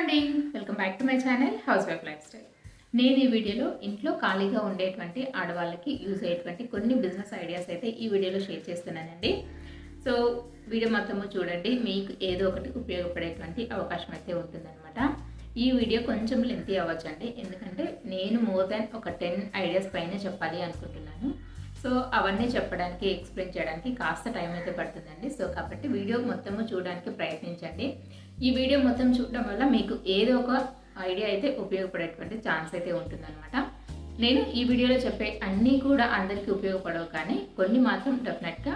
Morning, welcome back to my channel house wife life style. నేను ఈ వీడియోలో ఇంట్లో ఖాళీగా ఉండేటువంటి ఆడవాళ్ళకి యూజ్ అయ్యేటువంటి కొన్ని బిజినెస్ ఐడియాస్ అయితే ఈ వీడియోలో షేర్ చేస్తున్నానండి. సో వీడియో మొత్తము చూడండి, మీకు ఏదో ఒకటి ఉపయోగపడేటువంటి అవకాశం అయితే ఉంటుందన్నమాట. ఈ వీడియో కొంచెం లెంతీ అవ్వచ్చండి, ఎందుకంటే నేను మోర్ దాన్ ఒక 10 ఐడియాస్ పైన చెప్పాలి అనుకుంటున్నాను. సో అవన్నీ చెప్పడానికి, ఎక్స్ప్లెయిన్ చేయడానికి కాస్త టైం అయితే పడుతుందండి. సో కాబట్టి వీడియో మొత్తము చూడడానికి ప్రయత్నించండి. ఈ వీడియో మొత్తం చూడడం వల్ల మీకు ఏదో ఒక ఐడియా అయితే ఉపయోగపడేటువంటి ఛాన్స్ అయితే ఉంటుందన్నమాట. నేను ఈ వీడియోలో చెప్పే అన్నీ కూడా అందరికీ ఉపయోగపడవు, కానీ కొన్ని మాత్రం డెఫినెట్గా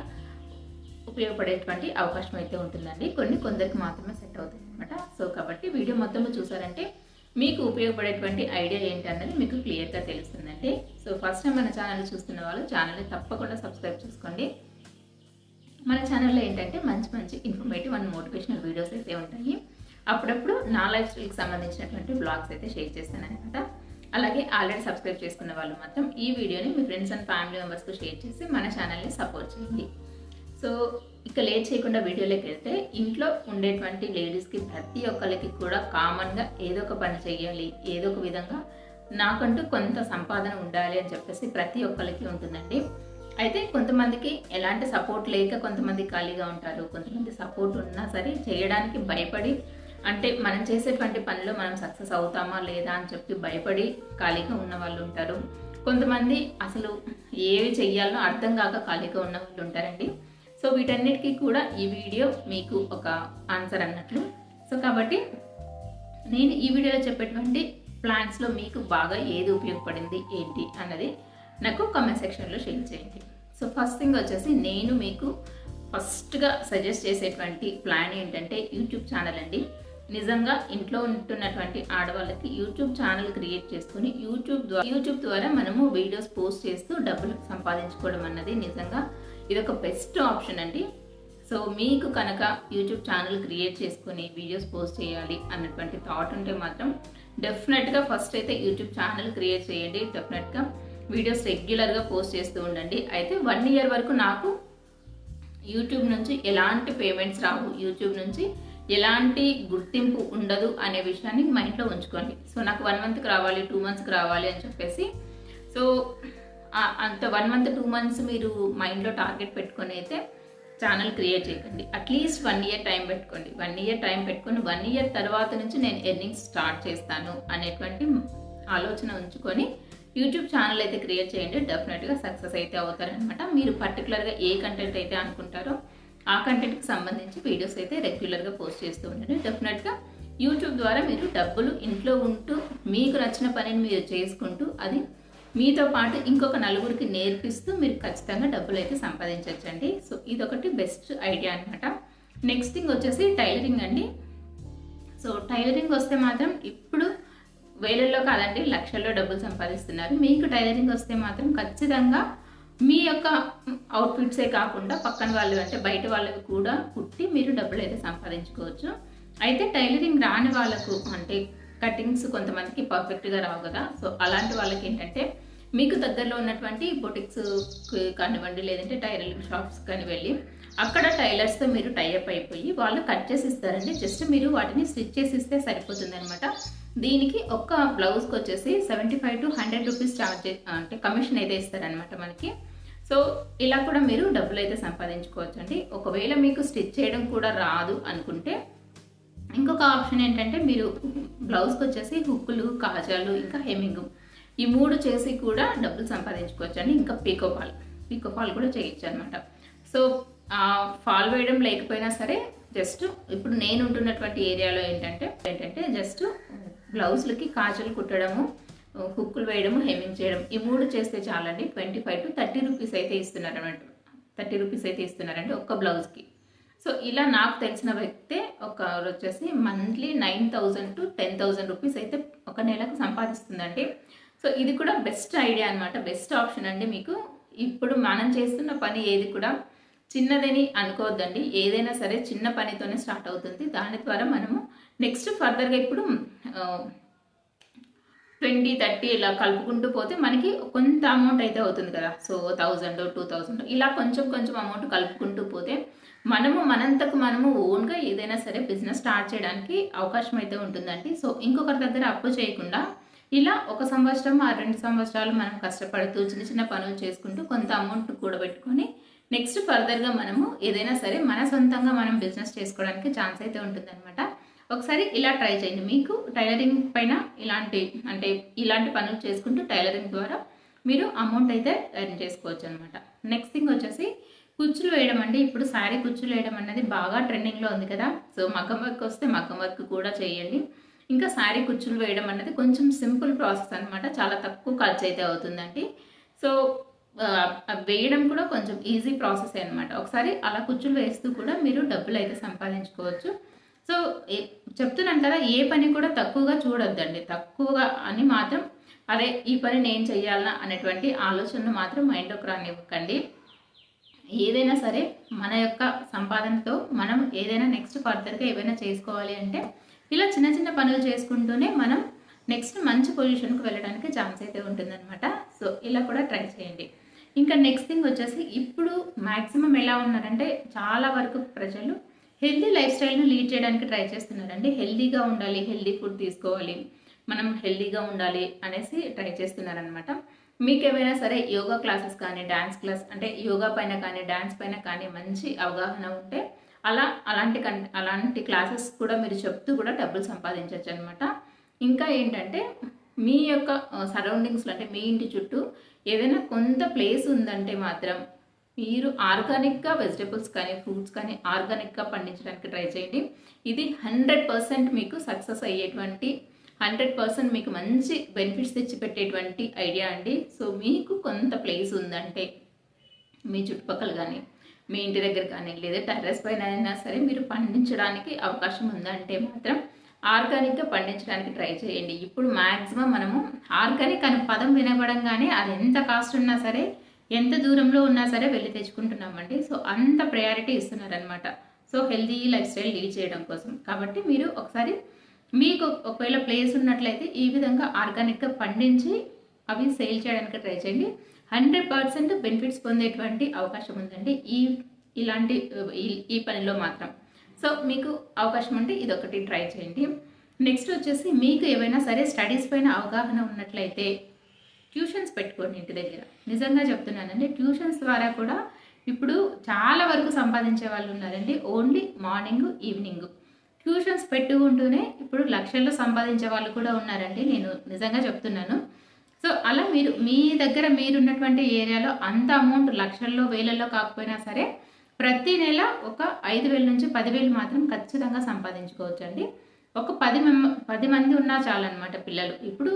ఉపయోగపడేటువంటి అవకాశం అయితే ఉంటుందండి. కొందరికి మాత్రమే సెట్ అవుతుంది అనమాట. సో కాబట్టి వీడియో మొత్తము చూసారంటే మీకు ఉపయోగపడేటువంటి ఐడియా ఏంటి అన్నది మీకు క్లియర్గా తెలుస్తుందండి. సో ఫస్ట్ టైం మన ఛానల్ చూస్తున్న వాళ్ళు ఛానల్ని తప్పకుండా సబ్స్క్రైబ్ చేసుకోండి. మన ఛానల్లో ఏంటంటే మంచి మంచి ఇన్ఫర్మేటివ్ అండ్ మోటివేషనల్ వీడియోస్ అయితే ఉంటాయి. అప్పుడప్పుడు నా లైఫ్ స్టైల్కి సంబంధించినటువంటి బ్లాగ్స్ అయితే షేర్ చేస్తాను అనమాట. అలాగే ఆల్రెడీ సబ్స్క్రైబ్ చేసుకున్న వాళ్ళు మాత్రం ఈ వీడియోని మీ ఫ్రెండ్స్ అండ్ ఫ్యామిలీ మెంబర్స్కి షేర్ చేసి మన ఛానల్ని సపోర్ట్ చేయండి. సో ఇక లేట్ చేయకుండా వీడియోలోకి వెళ్తే, ఇంట్లో ఉండేటువంటి లేడీస్కి ప్రతి ఒక్కరికి కూడా కామన్గా ఏదో ఒక పని చేయాలి, ఏదో ఒక విధంగా నాకంటూ కొంత సంపాదన ఉండాలి అని చెప్పేసి ప్రతి ఒక్కరికి ఉంటుందండి. అయితే కొంతమందికి ఎలాంటి సపోర్ట్ లేక కొంతమంది ఖాళీగా ఉంటారు, కొంతమంది సపోర్ట్ ఉన్నా సరే చేయడానికి భయపడి, అంటే మనం చేసేటువంటి పనిలో మనం సక్సెస్ అవుతామా లేదా అని చెప్పి భయపడి ఖాళీగా ఉన్న వాళ్ళు ఉంటారు. కొంతమంది అసలు ఏవి చెయ్యాలో అర్థం కాక ఖాళీగా ఉన్న వాళ్ళు ఉంటారండి. సో వీటన్నిటికీ కూడా ఈ వీడియో మీకు ఒక ఆన్సర్ అన్నట్లు. సో కాబట్టి నేను ఈ వీడియోలో చెప్పేటువంటి ప్లాన్స్లో మీకు బాగా ఏది ఉపయోగపడింది ఏంటి అన్నది నాకు కామెంట్ సెక్షన్లో షేర్ చేయండి. సో ఫస్ట్ థింగ్ వచ్చేసి, నేను మీకు ఫస్ట్గా సజెస్ట్ చేసేటువంటి ప్లాన్ ఏంటంటే యూట్యూబ్ ఛానల్ అండి. నిజంగా ఇంట్లో ఉంటున్నటువంటి ఆడవాళ్ళకి యూట్యూబ్ ఛానల్ క్రియేట్ చేసుకుని యూట్యూబ్ ద్వారా మనము వీడియోస్ పోస్ట్ చేస్తూ డబ్బులు సంపాదించుకోవడం అన్నది నిజంగా ఇదొక బెస్ట్ ఆప్షన్ అండి. సో మీకు కనుక యూట్యూబ్ ఛానల్ క్రియేట్ చేసుకుని వీడియోస్ పోస్ట్ చేయాలి అన్నటువంటి థాట్ ఉంటే మాత్రం డెఫినెట్గా ఫస్ట్ అయితే యూట్యూబ్ ఛానల్ క్రియేట్ చేయండి. డెఫినెట్గా వీడియోస్ రెగ్యులర్గా పోస్ట్ చేస్తూ ఉండండి. అయితే 1 year వరకు నాకు యూట్యూబ్ నుంచి ఎలాంటి పేమెంట్స్ రావు, యూట్యూబ్ నుంచి ఎలాంటి గుర్తింపు ఉండదు అనే విషయాన్ని మైండ్లో ఉంచుకోండి. సో నాకు 1 monthకి రావాలి, 2 monthsకి రావాలి అని చెప్పేసి, సో అంత 1 month 2 months మీరు మైండ్లో టార్గెట్ పెట్టుకొని అయితే ఛానల్ క్రియేట్ చేయకండి. అట్లీస్ట్ 1 year టైం పెట్టుకోండి. 1 year టైం పెట్టుకొని 1 year తర్వాత నుంచి నేను ఎర్నింగ్స్ స్టార్ట్ చేస్తాను అనేటువంటి ఆలోచన ఉంచుకొని యూట్యూబ్ ఛానల్ అయితే క్రియేట్ చేయండి. డెఫినెట్గా సక్సెస్ అయితే అవుతారనమాట. మీరు పర్టికులర్గా ఏ కంటెంట్ అయితే అనుకుంటారో ఆ కంటెంట్కి సంబంధించి వీడియోస్ అయితే రెగ్యులర్గా పోస్ట్ చేస్తూ ఉండండి. డెఫినెట్గా యూట్యూబ్ ద్వారా మీరు డబ్బులు ఇంట్లో ఉంటూ మీకు నచ్చిన పనిని మీరు చేసుకుంటూ అది మీతో పాటు ఇంకొక నలుగురికి నేర్పిస్తూ మీరు ఖచ్చితంగా డబ్బులు అయితే సంపాదించవచ్చండి. సో ఇదొకటి బెస్ట్ ఐడియా అనమాట. నెక్స్ట్ థింగ్ వచ్చేసి టైలరింగ్ అండి. సో టైలరింగ్ వస్తే మాత్రం ఇప్పుడు వేలల్లో కాదండి, లక్షల్లో డబ్బులు సంపాదిస్తున్నారు. మీకు టైలరింగ్ వస్తే మాత్రం ఖచ్చితంగా మీ యొక్క అవుట్ఫిట్సే కాకుండా పక్కన వాళ్ళు, అంటే బయట వాళ్ళవి కూడా కుట్టి మీరు డబ్బులు అయితే సంపాదించుకోవచ్చు. అయితే టైలరింగ్ రాని వాళ్ళకు, అంటే కటింగ్స్ కొంతమందికి పర్ఫెక్ట్గా రావు కదా. సో అలాంటి వాళ్ళకి ఏంటంటే మీకు దగ్గరలో ఉన్నటువంటి బొటిక్స్ కానివ్వండి, లేదంటే టైలరింగ్ షాప్స్ కానీ వెళ్ళి అక్కడ టైలర్స్తో మీరు టైఅప్ అయిపోయి వాళ్ళు కట్ చేసి ఇస్తారండి. జస్ట్ మీరు వాటిని స్టిచ్ చేసి ఇస్తే సరిపోతుంది అనమాట. దీనికి ఒక్క బ్లౌజ్కి వచ్చేసి 75 to 100 రూపీస్ ఛార్జ్, అంటే కమిషన్ అయితే ఇస్తారనమాట మనకి. సో ఇలా కూడా మీరు డబ్బులు అయితే సంపాదించుకోవచ్చు అండి. ఒకవేళ మీకు స్టిచ్ చేయడం కూడా రాదు అనుకుంటే ఇంకొక ఆప్షన్ ఏంటంటే, మీరు బ్లౌజ్కి వచ్చేసి హుక్కులు, కాజాలు, ఇంకా హెమ్మింగ్, ఈ 3 చేసి కూడా డబ్బులు సంపాదించుకోవచ్చు అండి. ఇంకా పీకో ఫాల్ కూడా చేయొచ్చు అనమాట. సో ఫాల్ వేయడం లేకపోయినా సరే జస్ట్ ఇప్పుడు నేను ఉంటున్నటువంటి ఏరియాలో ఏంటంటే జస్ట్ బ్లౌజ్లకి కాజలు కుట్టడము, హుక్కులు వేయడము, హెమ్మింగ్ చేయడం, ఈ 3 చేస్తే చాలండి. 25 to 30 రూపీస్ అయితే ఇస్తున్నారన్నమాట. 30 రూపీస్ అయితే ఇస్తున్నారండి ఒక్క బ్లౌజ్కి. సో ఇలా నాకు తెలిసిన వ్యక్తే ఒక వచ్చేసి మంత్లీ 9,000 to 10,000 రూపీస్ అయితే ఒక నెలకు సంపాదిస్తుందండి. సో ఇది కూడా బెస్ట్ ఐడియా అనమాట, బెస్ట్ ఆప్షన్ అండి మీకు. ఇప్పుడు మనం చేస్తున్న పని ఏది కూడా చిన్నదని అనుకోవద్దండి. ఏదైనా సరే చిన్న పనితోనే స్టార్ట్ అవుతుంది. దాని ద్వారా మనము నెక్స్ట్ ఫర్దర్గా ఇప్పుడు 20, 30 ఇలా కలుపుకుంటూ పోతే మనకి కొంత అమౌంట్ అయితే అవుతుంది కదా. సో 1,000, 2,000 ఇలా కొంచెం కొంచెం అమౌంట్ కలుపుకుంటూ పోతే మనంతకు మనము ఓన్గా ఏదైనా సరే బిజినెస్ స్టార్ట్ చేయడానికి అవకాశం అయితే ఉంటుందండి. సో ఇంకొకరి దగ్గర అప్పు చేయకుండా ఇలా 1 సంవత్సరం ఆ 2 సంవత్సరాలు మనం కష్టపడుతూ చిన్న చిన్న పనులు చేసుకుంటూ కొంత అమౌంట్ కూడబెట్టుకొని నెక్స్ట్ ఫర్దర్గా మనము ఏదైనా సరే మన సొంతంగా మనం బిజినెస్ చేసుకోవడానికి ఛాన్స్ అయితే ఉంటుందన్నమాట. ఒకసారి ఇలా ట్రై చేయండి. మీకు టైలరింగ్ పైన ఇలాంటి పనులు చేసుకుంటూ టైలరింగ్ ద్వారా మీరు అమౌంట్ అయితే ఎర్న్ చేసుకోవచ్చు అనమాట. నెక్స్ట్ థింగ్ వచ్చేసి కుచ్చులు వేయడం అండి. ఇప్పుడు శారీ కుచ్చులు వేయడం అన్నది బాగా ట్రెండింగ్లో ఉంది కదా. సో మగ్గం వర్క్ వస్తే మగ్గం వర్క్ కూడా చేయండి. ఇంకా శారీ కుచ్చులు వేయడం అన్నది కొంచెం సింపుల్ ప్రాసెస్ అనమాట. చాలా తక్కువ ఖర్చు అయితే అవుతుందండి. సో వేయడం కూడా కొంచెం ఈజీ ప్రాసెస్ అనమాట. ఒకసారి అలా కుచ్చులు వేస్తూ కూడా మీరు డబ్బులు అయితే సంపాదించుకోవచ్చు. సో చెప్తున్నాను కదా, ఏ పని కూడా తక్కువగా చూడొద్దండి. తక్కువగా అని మాత్రం అరే ఈ పని నేను చెయ్యాలనా అనేటువంటి ఆలోచనలు మాత్రం మైండ్లోకి రానివ్వకండి. ఏదైనా సరే మన యొక్క సంపాదనతో మనం ఏదైనా నెక్స్ట్ ఫర్దర్గా ఏమైనా చేసుకోవాలి అంటే ఇలా చిన్న చిన్న పనులు చేసుకుంటూనే మనం నెక్స్ట్ మంచి పొజిషన్కి వెళ్ళడానికి ఛాన్స్ అయితే ఉంటుందన్నమాట. సో ఇలా కూడా ట్రై చేయండి. ఇంకా నెక్స్ట్ థింగ్ వచ్చేసి ఇప్పుడు మ్యాక్సిమం ఎలా ఉన్నారంటే చాలా వరకు ప్రజలు హెల్దీ లైఫ్ స్టైల్ని లీడ్ చేయడానికి ట్రై చేస్తున్నారండి. హెల్దీగా ఉండాలి, హెల్దీ ఫుడ్ తీసుకోవాలి, మనం హెల్దీగా ఉండాలి అనేసి ట్రై చేస్తున్నారనమాట. మీకు ఏమైనా సరే యోగా క్లాసెస్ కానీ డ్యాన్స్ క్లాస్ అంటే యోగా పైన కానీ డ్యాన్స్ పైన కానీ మంచి అవగాహన ఉంటే అలాంటి క్లాసెస్ కూడా మీరు చెప్తూ కూడా డబ్బులు సంపాదించవచ్చు అనమాట. ఇంకా ఏంటంటే మీ యొక్క సరౌండింగ్స్లో అంటే మీ ఇంటి చుట్టూ ఏదైనా కొంత ప్లేస్ ఉందంటే మాత్రం మీరు ఆర్గానిక్గా వెజిటేబుల్స్ కానీ ఫ్రూట్స్ కానీ ఆర్గానిక్గా పండించడానికి ట్రై చేయండి. ఇది 100% మీకు సక్సెస్ అయ్యేటువంటి 100% మీకు మంచి బెనిఫిట్స్ తెచ్చిపెట్టేటువంటి ఐడియా అండి. సో మీకు కొంత ప్లేస్ ఉందంటే మీ చుట్టుపక్కల కానీ మీ ఇంటి దగ్గర కానీ లేదా టెర్రస్ పైన అయినా సరే మీరు పండించడానికి అవకాశం ఉందంటే మాత్రం ఆర్గానిక్గా పండించడానికి ట్రై చేయండి. ఇప్పుడు మ్యాక్సిమం మనము ఆర్గానిక్ అనే పదం వినబడంగానే అది ఎంత కాస్ట్ ఉన్నా సరే ఎంత దూరంలో ఉన్నా సరే వెళ్ళి తెచ్చుకుంటున్నామండి. సో అంత ప్రయారిటీ ఇస్తున్నారనమాట. So healthy lifestyle lead చేయడం కోసం. కాబట్టి మీరు ఒకసారి మీకు ఒకవేళ ప్లేస్ ఉన్నట్లయితే ఈ విధంగా ఆర్గానిక్గా పండించి అవి సేల్ చేయడానికి ట్రై చేయండి. 100% బెనిఫిట్స్ పొందేటువంటి అవకాశం ఉందండి ఈ పనిలో మాత్రం. సో మీకు అవకాశం ఉంటే ఇదొకటి ట్రై చేయండి. నెక్స్ట్ వచ్చేసి మీకు ఏవైనా సరే స్టడీస్ పైన అవగాహన ఉన్నట్లయితే ట్యూషన్స్ పెట్టుకోండి ఇంటి దగ్గర. నిజంగా చెప్తున్నానండి, ట్యూషన్స్ ద్వారా కూడా ఇప్పుడు చాలా వరకు సంపాదించే వాళ్ళు ఉన్నారండి. ఓన్లీ మార్నింగ్ ఈవినింగ్ ట్యూషన్స్ పెట్టుకుంటూనే ఇప్పుడు లక్షల్లో సంపాదించే వాళ్ళు కూడా ఉన్నారండి. నేను నిజంగా చెప్తున్నాను. సో అలా మీ దగ్గర మీరున్నటువంటి ఏరియాలో అంత అమౌంట్ లక్షల్లో వేలల్లో కాకపోయినా సరే ప్రతి నెల ఒక 5,000 నుంచి 10,000 మాత్రం ఖచ్చితంగా సంపాదించుకోవచ్చు అండి. ఒక 10 మంది ఉన్నా చాలన్నమాట పిల్లలు. ఇప్పుడు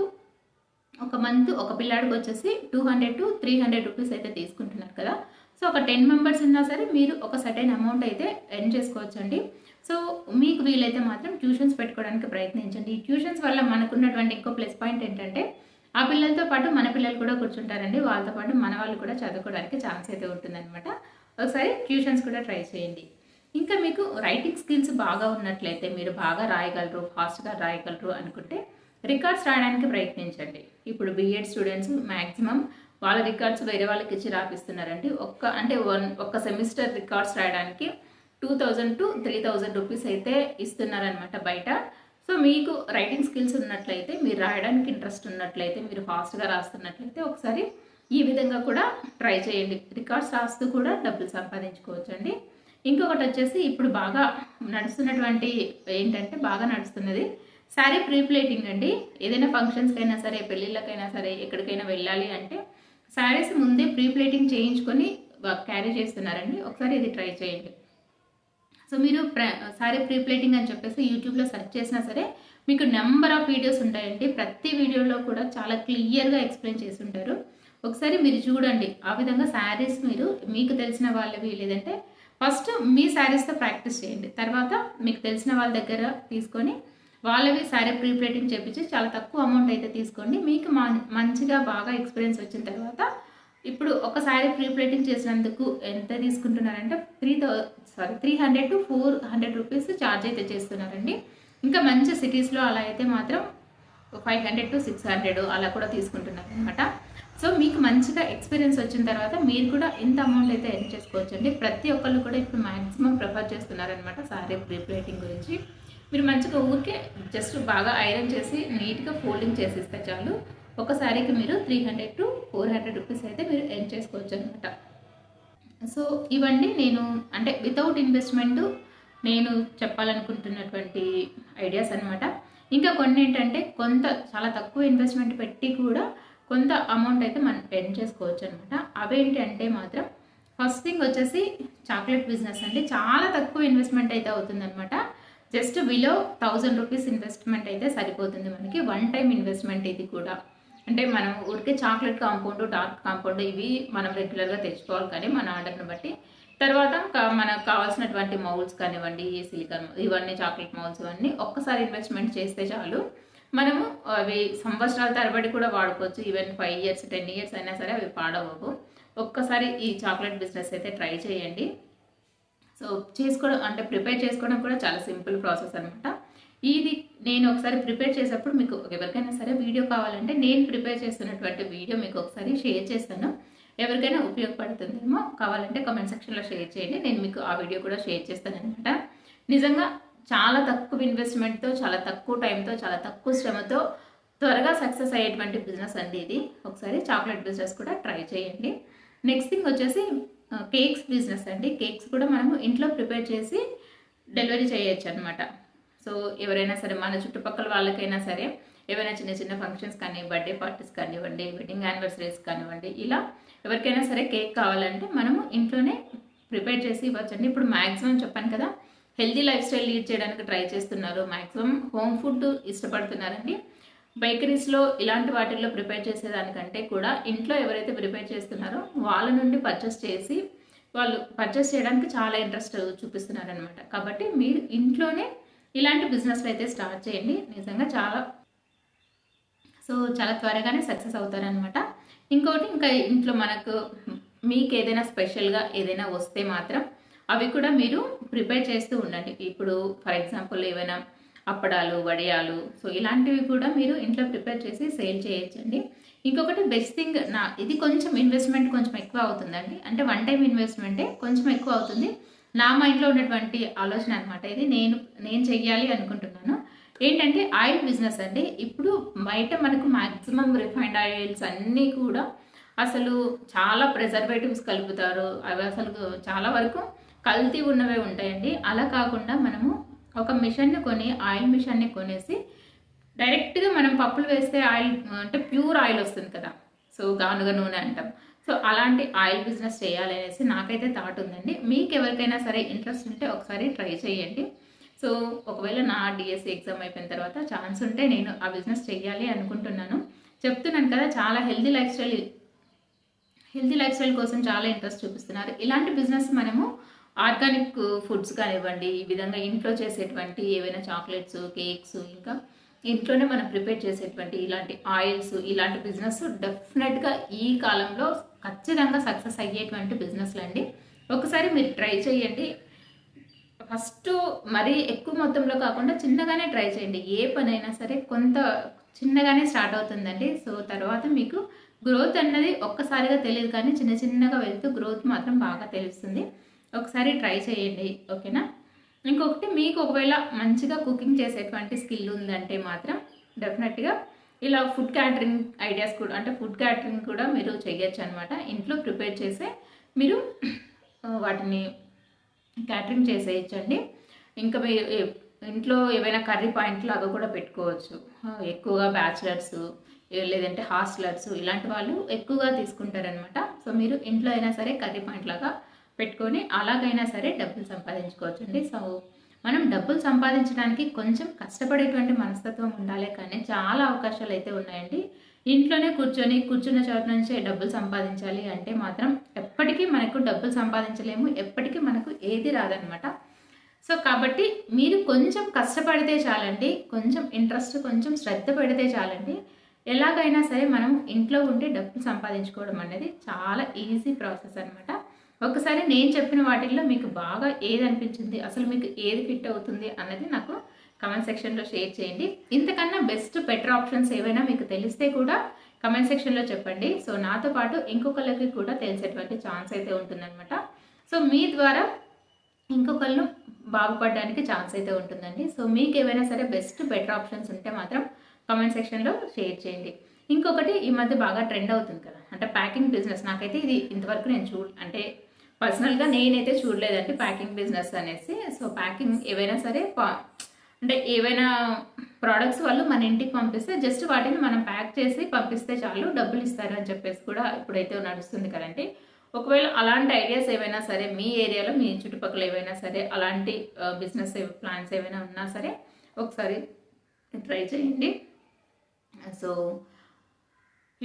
ఒక పిల్లాడికి వచ్చేసి 200 to 300 రూపీస్ అయితే తీసుకుంటున్నారు కదా. సో ఒక 10 మెంబర్స్ ఉన్నా సరే మీరు ఒక సర్టెన్ అమౌంట్ అయితే ఎర్న్ చేసుకోవచ్చు అండి. సో మీకు వీలైతే మాత్రం ట్యూషన్స్ పెట్టుకోవడానికి ప్రయత్నించండి. ఈ ట్యూషన్స్ వల్ల మనకున్నటువంటి ఇంకో ప్లస్ పాయింట్ ఏంటంటే ఆ పిల్లలతో పాటు మన పిల్లలు కూడా కూర్చుంటారండి. వాళ్ళతో పాటు మన వాళ్ళు కూడా చదువుకోవడానికి ఛాన్స్ అయితే ఉంటుందన్నమాట. ఒకసారి ట్యూషన్స్ కూడా ట్రై చేయండి. ఇంకా మీకు రైటింగ్ స్కిల్స్ బాగా ఉన్నట్లయితే మీరు బాగా రాయగలరు, ఫాస్ట్గా రాయగలరు అనుకుంటే రికార్డ్స్ రాయడానికి ప్రయత్నించండి. ఇప్పుడు బీఎడ్ స్టూడెంట్స్ మ్యాక్సిమం వాళ్ళ రికార్డ్స్ వేరే వాళ్ళకి ఇచ్చి రాపిస్తున్నారండి. ఒక్క సెమిస్టర్ రికార్డ్స్ రాయడానికి 2,000 to 3,000 రూపీస్ అయితే ఇస్తున్నారనమాట బయట. సో మీకు రైటింగ్ స్కిల్స్ ఉన్నట్లయితే, మీరు రాయడానికి ఇంట్రెస్ట్ ఉన్నట్లయితే, మీరు ఫాస్ట్గా రాస్తున్నట్లయితే ఒకసారి ఈ విధంగా కూడా ట్రై చేయండి. రికార్డ్స్ రాస్తూ కూడా డబ్బులు సంపాదించుకోవచ్చు అండి. ఇంకొకటి వచ్చేసి ఇప్పుడు బాగా నడుస్తున్నది శారీ ప్రీప్లేటింగ్ అండి. ఏదైనా ఫంక్షన్స్కి అయినా సరే, పెళ్ళిళ్ళకైనా సరే, ఎక్కడికైనా వెళ్ళాలి అంటే శారీస్ ముందే ప్రీప్లేటింగ్ చేయించుకొని క్యారీ చేస్తున్నారండి. ఒకసారి ఇది ట్రై చేయండి. సో మీరు శారీ ప్రీప్లేటింగ్ అని చెప్పేసి యూట్యూబ్లో సెర్చ్ చేసినా సరే మీకు నెంబర్ ఆఫ్ వీడియోస్ ఉంటాయండి. ప్రతి వీడియోలో కూడా చాలా క్లియర్గా ఎక్స్ప్లెయిన్ చేసి ఉంటారు. ఒకసారి మీరు చూడండి. ఆ విధంగా శారీస్ మీకు తెలిసిన వాళ్ళవి లేదంటే ఫస్ట్ మీ శారీస్తో ప్రాక్టీస్ చేయండి. తర్వాత మీకు తెలిసిన వాళ్ళ దగ్గర తీసుకొని వాళ్ళవి శారీ ప్రీప్లేటింగ్ చేపించి చాలా తక్కువ అమౌంట్ అయితే తీసుకోండి. మీకు మంచిగా బాగా ఎక్స్పీరియన్స్ వచ్చిన తర్వాత ఇప్పుడు ఒక శారీ ప్రీప్లేటింగ్ చేసినందుకు ఎంత తీసుకుంటున్నారంటే 300 to 400 రూపీస్ ఛార్జ్ అయితే చేస్తున్నారండి. ఇంకా మంచి సిటీస్లో అలా అయితే మాత్రం 500 to 600 అలా కూడా తీసుకుంటున్నారు అనమాట. సో మీకు మంచిగా ఎక్స్పీరియన్స్ వచ్చిన తర్వాత మీరు కూడా ఇంత అమౌంట్ అయితే ఎర్న్ చేసుకోవచ్చు అండి. ప్రతి ఒక్కళ్ళు కూడా ఇప్పుడు మ్యాక్సిమం ప్రిఫర్ చేస్తున్నారనమాట సారీ ప్రీప్లేటింగ్ గురించి. మీరు మంచిగా ఊరికే జస్ట్ బాగా ఐరన్ చేసి నీట్గా ఫోల్డింగ్ చేసిస్తే చాలు, ఒక సారీకి మీరు 300 to 400 రూపీస్ అయితే మీరు ఎర్న్ చేసుకోవచ్చు అనమాట. సో ఇవన్నీ నేను అంటే వితౌట్ ఇన్వెస్ట్మెంట్ నేను చెప్పాలనుకుంటున్నటువంటి ఐడియాస్ అనమాట. ఇంకా కొన్ని ఏంటంటే చాలా తక్కువ ఇన్వెస్ట్మెంట్ పెట్టి కూడా కొంత అమౌంట్ అయితే మనం ఎర్న్ చేసుకోవచ్చు అనమాట. అవేంటి అంటే మాత్రం ఫస్ట్ థింగ్ వచ్చేసి చాక్లెట్ బిజినెస్ అండి. చాలా తక్కువ ఇన్వెస్ట్మెంట్ అయితే అవుతుందన్నమాట. జస్ట్ బిలో 1000 రూపీస్ ఇన్వెస్ట్మెంట్ అయితే సరిపోతుంది మనకి. వన్ టైం ఇన్వెస్ట్మెంట్ ఇది కూడా. అంటే మనం ఊరికే చాక్లెట్ కాంపౌండ్, డార్క్ కాంపౌండ్ ఇవి మనం రెగ్యులర్గా తెచ్చుకోవాలి, కానీ మన ఆర్డర్ని బట్టి. తర్వాత మనకు కావాల్సినటువంటి మౌల్స్ కానివ్వండి, సిలికాన్ ఇవన్నీ చాక్లెట్ మౌల్స్ ఇవన్నీ ఒక్కసారి ఇన్వెస్ట్మెంట్ చేస్తే చాలు, మనము అవి సంవత్సరాల తరబడి కూడా వాడుకోవచ్చు. ఈవెన్ 5 years 10 years అయినా సరే అవి పాడవవు. ఒక్కసారి ఈ చాక్లెట్ బిజినెస్ అయితే ట్రై చేయండి. సో చేసుకోవడం అంటే ప్రిపేర్ చేసుకోవడం కూడా చాలా సింపుల్ ప్రాసెస్ అనమాట. ఇది నేను ఒకసారి ప్రిపేర్ చేసేటప్పుడు మీకు ఎవరికైనా సరే వీడియో కావాలంటే నేను ప్రిపేర్ చేస్తున్నటువంటి వీడియో మీకు ఒకసారి షేర్ చేస్తాను. ఎవరికైనా ఉపయోగపడుతుందేమో, కావాలంటే కామెంట్ సెక్షన్లో షేర్ చేయండి. నేను మీకు ఆ వీడియో కూడా షేర్ చేస్తాను అనమాట. నిజంగా చాలా తక్కువ ఇన్వెస్ట్మెంట్తో, చాలా తక్కువ టైంతో, చాలా తక్కువ శ్రమతో త్వరగా సక్సెస్ అయ్యేటువంటి బిజినెస్ అండి ఇది. ఒకసారి చాక్లెట్ బిజినెస్ కూడా ట్రై చేయండి. నెక్స్ట్ థింగ్ వచ్చేసి కేక్స్ బిజినెస్ అండి. కేక్స్ కూడా మనము ఇంట్లో ప్రిపేర్ చేసి డెలివరీ చేయొచ్చు అనమాట. సో ఎవరైనా సరే మన చుట్టుపక్కల వాళ్ళకైనా సరే ఏవైనా చిన్న చిన్న ఫంక్షన్స్ కానీ, బర్త్డే పార్టీస్ కానివ్వండి, వెడ్డింగ్ యానివర్సరీస్ కానివ్వండి, ఇలా ఎవరికైనా సరే కేక్ కావాలంటే మనము ఇంట్లోనే ప్రిపేర్ చేసి ఇవ్వచ్చండి. ఇప్పుడు మ్యాక్సిమం చెప్పాను కదా, హెల్తీ లైఫ్ స్టైల్ లీడ్ చేయడానికి ట్రై చేస్తున్నారు, మ్యాక్సిమం హోమ్ ఫుడ్ ఇష్టపడుతున్నారండి. బేకరీస్లో ఇలాంటి వాటిల్లో ప్రిపేర్ చేసేదానికంటే కూడా ఇంట్లో ఎవరైతే ప్రిపేర్ చేస్తున్నారో వాళ్ళ నుండి పర్చేస్ చేసి వాళ్ళు పర్చేస్ చేయడానికి చాలా ఇంట్రెస్ట్ చూపిస్తున్నారనమాట. కాబట్టి మీరు ఇంట్లోనే ఇలాంటి బిజినెస్లు అయితే స్టార్ట్ చేయండి. నిజంగా చాలా త్వరగానే సక్సెస్ అవుతారనమాట. ఇంకోటి, ఇంకా ఇంట్లో మీకు ఏదైనా స్పెషల్గా ఏదైనా వస్తే మాత్రం అవి కూడా మీరు ప్రిపేర్ చేస్తూ ఉండండి. ఇప్పుడు ఫర్ ఎగ్జాంపుల్ ఏవైనా అప్పడాలు, వడియాలు, సో ఇలాంటివి కూడా మీరు ఇంట్లో ప్రిపేర్ చేసి సేల్ చేయొచ్చండి. ఇంకొకటి బెస్ట్ థింగ్, ఇది కొంచెం ఇన్వెస్ట్మెంట్ కొంచెం ఎక్కువ అవుతుందండి. అంటే వన్ టైం ఇన్వెస్ట్మెంటే కొంచెం ఎక్కువ అవుతుంది. నా మైండ్లో ఉన్నటువంటి ఆలోచన అనమాట ఇది. నేను చెయ్యాలి అనుకుంటున్నాను. ఏంటంటే ఆయిల్ బిజినెస్ అండి. ఇప్పుడు బయట మనకు మ్యాక్సిమం రిఫైన్డ్ ఆయిల్స్ అన్నీ కూడా అసలు చాలా ప్రిజర్వేటివ్స్ కలుపుతారు. అవి అసలు చాలా వరకు కల్తీ ఉన్నవే ఉంటాయండి. అలా కాకుండా మనము ఒక మిషన్ని కొని, ఆయిల్ మిషన్ని కొనేసి డైరెక్ట్గా మనం పప్పులు వేస్తే ఆయిల్ అంటే ప్యూర్ ఆయిల్ వస్తుంది కదా, సో గానుగ నూనె అంటాం. సో అలాంటి ఆయిల్ బిజినెస్ చేయాలనేసి నాకైతే థాట్ ఉందండి. మీకు ఎవరికైనా సరే ఇంట్రెస్ట్ ఉంటే ఒకసారి ట్రై చేయండి. సో ఒకవేళ నా డిఎస్సి ఎగ్జామ్ అయిపోయిన తర్వాత ఛాన్స్ ఉంటే నేను ఆ బిజినెస్ చేయాలి అనుకుంటున్నాను. చెప్తున్నాను కదా, చాలా హెల్తీ లైఫ్ స్టైల్ కోసం చాలా ఇంట్రెస్ట్ చూపిస్తున్నారు. ఇలాంటి బిజినెస్ మనము ఆర్గానిక్ ఫుడ్స్ కానివ్వండి, ఈ విధంగా ఇంట్లో చేసేటువంటి ఏవైనా చాక్లెట్స్, కేక్స్, ఇంకా ఇంట్లోనే మనం ప్రిపేర్ చేసేటువంటి ఇలాంటి ఆయిల్స్, ఇలాంటి బిజినెస్ డెఫినెట్గా ఈ కాలంలో ఖచ్చితంగా సక్సెస్ అయ్యేటువంటి బిజినెస్లు అండి. ఒకసారి మీరు ట్రై చేయండి. ఫస్ట్ మరీ ఎక్కువ మొత్తంలో కాకుండా చిన్నగానే ట్రై చేయండి. ఏ పనైనా సరే కొంత చిన్నగానే స్టార్ట్ అవుతుందండి. సో తర్వాత మీకు గ్రోత్ అన్నది ఒక్కసారిగా తెలియదు, కానీ చిన్నగా వెళ్తూ గ్రోత్ మాత్రం బాగా తెలుస్తుంది. ఒకసారి ట్రై చేయండి, ఓకేనా? ఇంకొకటి, మీకు ఒకవేళ మంచిగా కుకింగ్ చేసేటువంటి స్కిల్ ఉందంటే మాత్రం డెఫినెట్గా ఇలా ఫుడ్ క్యాటరింగ్ ఐడియాస్ కూడా, అంటే ఫుడ్ క్యాటరింగ్ కూడా మీరు చేయొచ్చు అనమాట. ఇంట్లో ప్రిపేర్ చేసే మీరు వాటిని క్యాటరింగ్ చేసేయచ్చండి. ఇంకా మీరు ఇంట్లో ఏవైనా కర్రీ పాయింట్ లాగా కూడా పెట్టుకోవచ్చు. ఎక్కువగా బ్యాచిలర్స్ లేదంటే హాస్టలర్స్ ఇలాంటి వాళ్ళు ఎక్కువగా తీసుకుంటారనమాట. సో మీరు ఇంట్లో అయినా సరే కర్రీ పాయింట్ లాగా పెట్టుకొని అలాగైనా సరే డబ్బులు సంపాదించుకోవచ్చు అండి. సో మనం డబ్బులు సంపాదించడానికి కొంచెం కష్టపడేటువంటి మనస్తత్వం ఉండాలి, కానీ చాలా అవకాశాలు అయితే ఉన్నాయండి. ఇంట్లోనే కూర్చున్న చోట నుంచే డబ్బులు సంపాదించాలి అంటే మాత్రం ఎప్పటికీ మనకు డబ్బులు సంపాదించలేము, ఎప్పటికీ మనకు ఏది రాదనమాట. సో కాబట్టి మీరు కొంచెం కష్టపడితే చాలండి, కొంచెం ఇంట్రెస్ట్, కొంచెం శ్రద్ధ పెడితే చాలండి, ఎలాగైనా సరే మనం ఇంట్లో ఉండి డబ్బులు సంపాదించుకోవడం అనేది చాలా ఈజీ ప్రాసెస్ అనమాట. ఒకసారి నేను చెప్పిన వాటిల్లో మీకు బాగా ఏది అనిపించింది, అసలు మీకు ఏది ఫిట్ అవుతుంది అన్నది నాకు కమెంట్ సెక్షన్లో షేర్ చేయండి. ఇంతకన్నా బెటర్ ఆప్షన్స్ ఏవైనా మీకు తెలిస్తే కూడా కమెంట్ సెక్షన్లో చెప్పండి. సో నాతో పాటు ఇంకొకరికి కూడా తెలిసేటువంటి ఛాన్స్ అయితే ఉంటుందన్నమాట. సో మీ ద్వారా ఇంకొకళ్ళు బాగుపడడానికి ఛాన్స్ అయితే ఉంటుందండి. సో మీకు ఏవైనా సరే బెటర్ ఆప్షన్స్ ఉంటే మాత్రం కమెంట్ సెక్షన్లో షేర్ చేయండి. ఇంకొకటి ఈ మధ్య బాగా ట్రెండ్ అవుతుంది కదా, అంటే ప్యాకింగ్ బిజినెస్. నాకైతే ఇది ఇంతవరకు నేను అంటే పర్సనల్గా నేనైతే చూడలేదండి ప్యాకింగ్ బిజినెస్ అనేసి. సో ప్యాకింగ్ ఏవైనా సరే అంటే ఏవైనా ప్రోడక్ట్స్ వాళ్ళు మన ఇంటికి పంపిస్తే జస్ట్ వాటిని మనం ప్యాక్ చేసి పంపిస్తే చాలు, డబ్బులు ఇస్తారు అని చెప్పేసి కూడా ఇప్పుడైతే నడుస్తుంది కదండి. ఒకవేళ అలాంటి ఐడియాస్ ఏవైనా సరే మీ ఏరియాలో మీ చుట్టుపక్కల ఏవైనా సరే అలాంటి బిజినెస్ ప్లాన్స్ ఏవైనా ఉన్నా సరే ఒకసారి ట్రై చేయండి. సో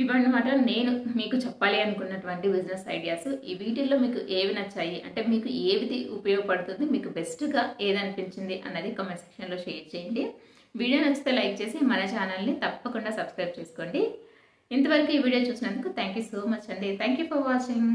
ఇవన్నమాట నేను మీకు చెప్పాలి అనుకున్నటువంటి బిజినెస్ ఐడియాస్. ఈ వీటిల్లో మీకు ఏవి నచ్చాయి, అంటే మీకు ఏది ఉపయోగపడుతుంది, మీకు బెస్ట్గా ఏది అనిపించింది అన్నది కామెంట్ సెక్షన్లో షేర్ చేయండి. వీడియో నచ్చితే లైక్ చేసి మన ఛానల్ని తప్పకుండా సబ్స్క్రైబ్ చేసుకోండి. ఇంతవరకు ఈ వీడియో చూసినందుకు థ్యాంక్ యూ సో మచ్ అండి. Thank you for watching.